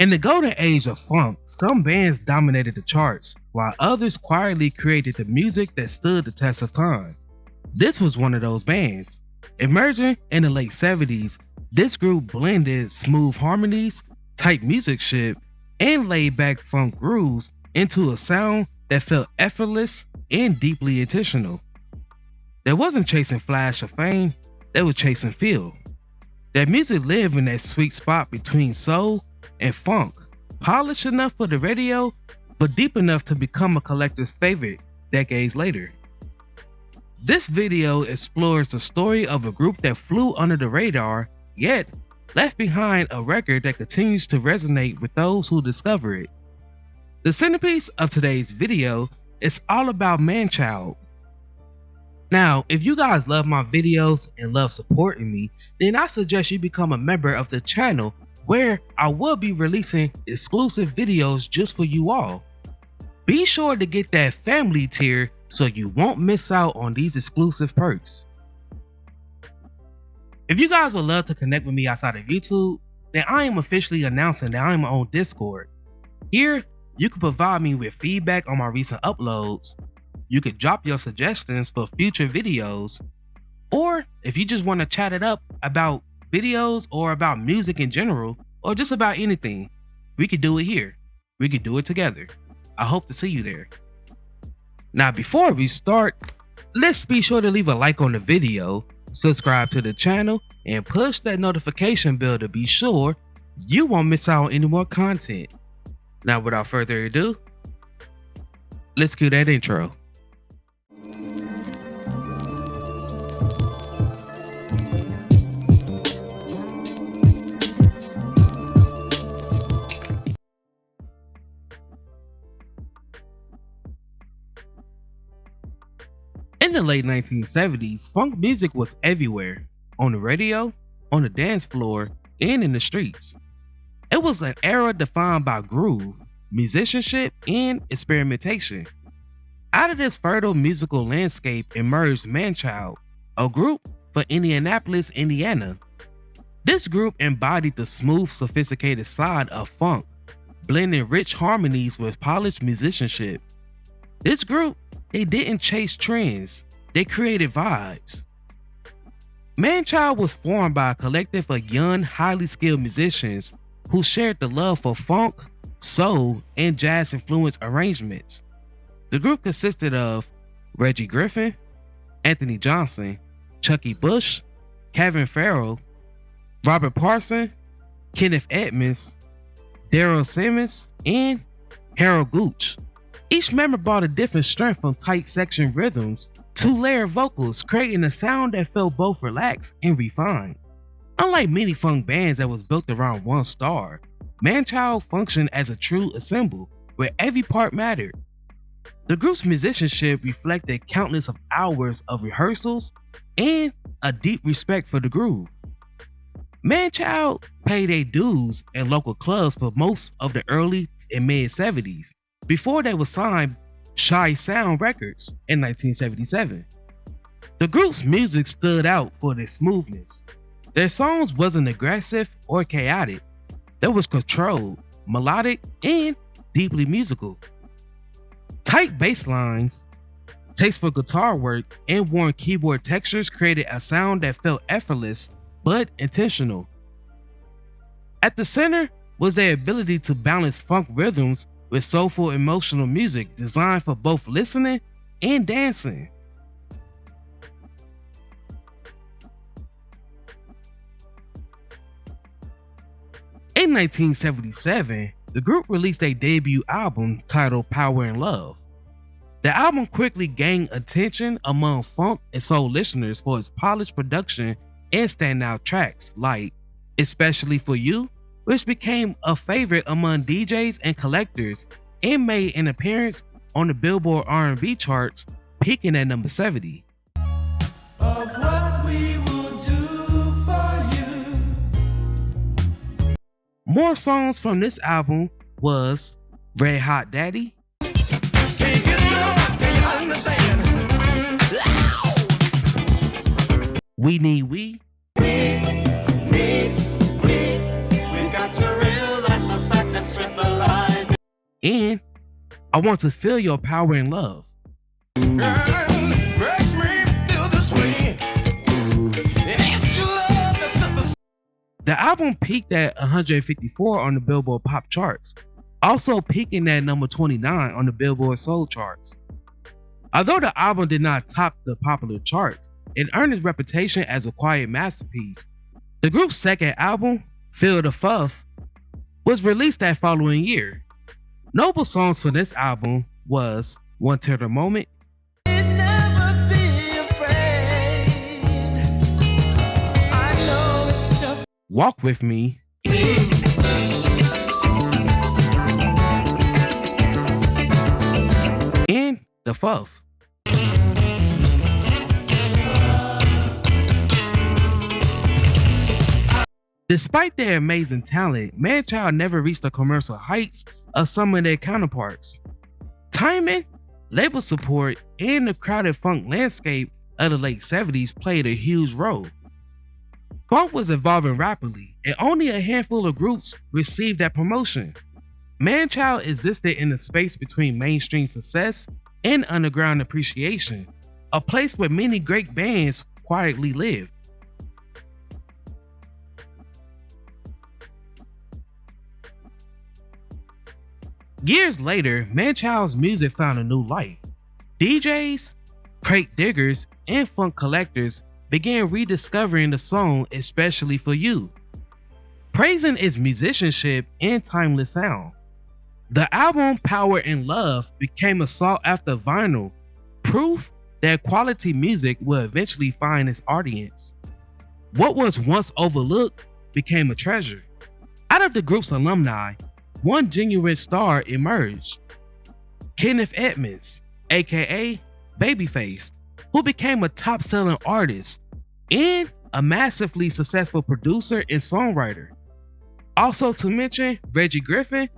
In the golden age of funk, some bands dominated the charts, while others quietly created the music that stood the test of time. This was one of those bands. Emerging in the late 70s, this group blended smooth harmonies, tight musicship, and laid-back funk grooves into a sound that felt effortless and deeply intentional. They wasn't chasing flash or fame, they were chasing feel. Their music lived in that sweet spot between soul and funk, polished enough for the radio, but deep enough to become a collector's favorite decades later. This video explores the story of a group that flew under the radar, yet left behind a record that continues to resonate with those who discover it. The centerpiece of today's video is all about Manchild. Now, if you guys love my videos and love supporting me, then I suggest you become a member of the channel, where I will be releasing exclusive videos just for you all. Be sure to get that family tier so you won't miss out on these exclusive perks. If you guys would love to connect with me outside of YouTube, then I am officially announcing that I am on Discord. Here, you can provide me with feedback on my recent uploads. You could drop your suggestions for future videos, or if you just want to chat it up about videos or about music in general, or just about anything, we could do it here. We could do it together. I hope to see you there. Now, before we start, let's be sure to leave a like on the video, subscribe to the channel, and push that notification bell to be sure you won't miss out on any more content. Now, without further ado, let's cue that intro. In the late 1970s, funk music was everywhere, on the radio, on the dance floor, and in the streets. It was an era defined by groove, musicianship, and experimentation. Out of this fertile musical landscape emerged Manchild, a group for Indianapolis, Indiana. This group embodied the smooth, sophisticated side of funk, blending rich harmonies with polished musicianship. This group, they didn't chase trends, they created vibes. Manchild was formed by a collective of young, highly skilled musicians who shared the love for funk, soul, and jazz-influenced arrangements. The group consisted of Reggie Griffin, Anthony Johnson, Chucky Bush, Kevin Farrell, Robert Parson, Kenneth Edmonds, Daryl Simmons, and Harold Gooch. Each member brought a different strength from tight section rhythms to layered vocals, creating a sound that felt both relaxed and refined. Unlike many funk bands that was built around one star, Manchild functioned as a true ensemble where every part mattered. The group's musicianship reflected countless of hours of rehearsals and a deep respect for the groove. Manchild paid their dues in local clubs for most of the early and mid 70s, before they were signed Shy Sound Records in 1977. The group's music stood out for their smoothness. Their songs wasn't aggressive or chaotic. They was controlled, melodic, and deeply musical. Tight bass lines, tasteful guitar work, and warm keyboard textures created a sound that felt effortless but intentional. At the center was their ability to balance funk rhythms with soulful, emotional music designed for both listening and dancing. In 1977, the group released a debut album titled Power and Love. The album quickly gained attention among funk and soul listeners for its polished production and standout tracks like Especially For You, which became a favorite among DJs and collectors and made an appearance on the Billboard R&B charts, peaking at number 70. Of what we will do for you. More songs from this album was Red Hot Daddy, Can't get enough, can't understand. We Need We, We got to realize the fact that and I Want to Feel Your Power and Love. The album peaked at 154 on the Billboard Pop charts, also peaking at number 29 on the Billboard Soul charts. Although the album did not top the popular charts, it earned its reputation as a quiet masterpiece. The group's second album, Feel the Fuff, was released that following year. Notable songs for this album was One Tender Moment, Walk With Me, and The Fuff. Despite their amazing talent, Manchild never reached the commercial heights of some of their counterparts. Timing, label support, and the crowded funk landscape of the late 70s played a huge role. Funk was evolving rapidly, and only a handful of groups received that promotion. Manchild existed in the space between mainstream success and underground appreciation, a place where many great bands quietly lived. Years later, Manchild's music found a new life. DJs, crate diggers, and funk collectors began rediscovering the song Especially For You, praising its musicianship and timeless sound. The album Power and Love became a sought-after vinyl, proof that quality music will eventually find its audience. What was once overlooked became a treasure. Out of the group's alumni, one genuine star emerged, Kenneth Edmonds, aka Babyface, who became a top-selling artist and a massively successful producer and songwriter. Also to mention, Reggie Griffin,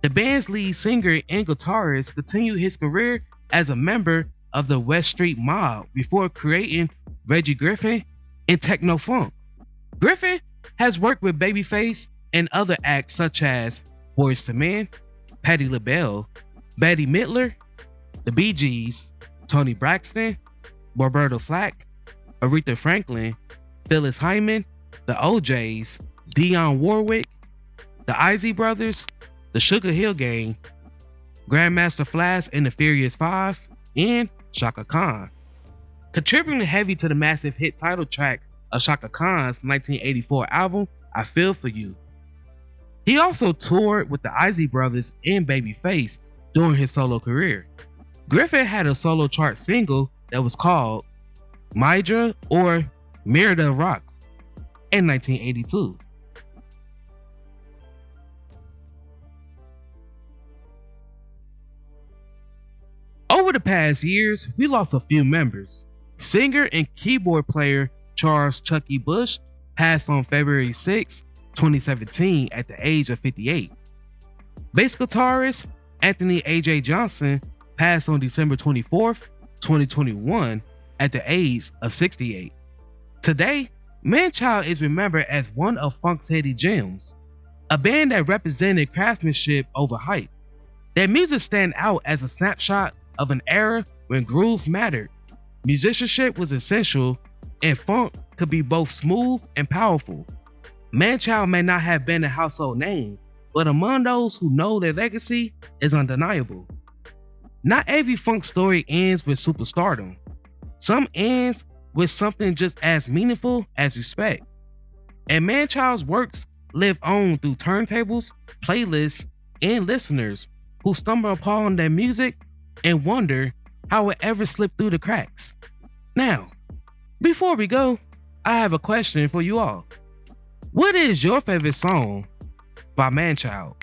the band's lead singer and guitarist, continued his career as a member of the West Street Mob before creating Reggie Griffin and Techno Funk. Griffin has worked with Babyface and other acts such as Boyz II Men, Patti LaBelle, Betty Midler, the Bee Gees, Tony Braxton, Roberta Flack, Aretha Franklin, Phyllis Hyman, the OJs, Dionne Warwick, the Isley Brothers, the Sugar Hill Gang, Grandmaster Flash and the Furious Five, and Chaka Khan. Contributing heavy to the massive hit title track of Chaka Khan's 1984 album, I Feel For You. He also toured with the Isley Brothers and Babyface during his solo career. Griffin had a solo chart single that was called Mydra or Merida Rock in 1982. Over the past years, we lost a few members. Singer and keyboard player Charles Chucky Bush passed on February 6, 2017 at the age of 58. Bass guitarist Anthony A.J. Johnson passed on December 24th, 2021 at the age of 68. Today, Manchild is remembered as one of funk's hidden gems, a band that represented craftsmanship over hype. Their music stands out as a snapshot of an era when groove mattered, musicianship was essential, and funk could be both smooth and powerful. Manchild may not have been a household name, but among those who know their legacy is undeniable. Not every funk story ends with superstardom. Some ends with something just as meaningful as respect. And Manchild's works live on through turntables, playlists, and listeners who stumble upon their music and wonder how it ever slipped through the cracks. Now, before we go, I have a question for you all. What is your favorite song by Manchild?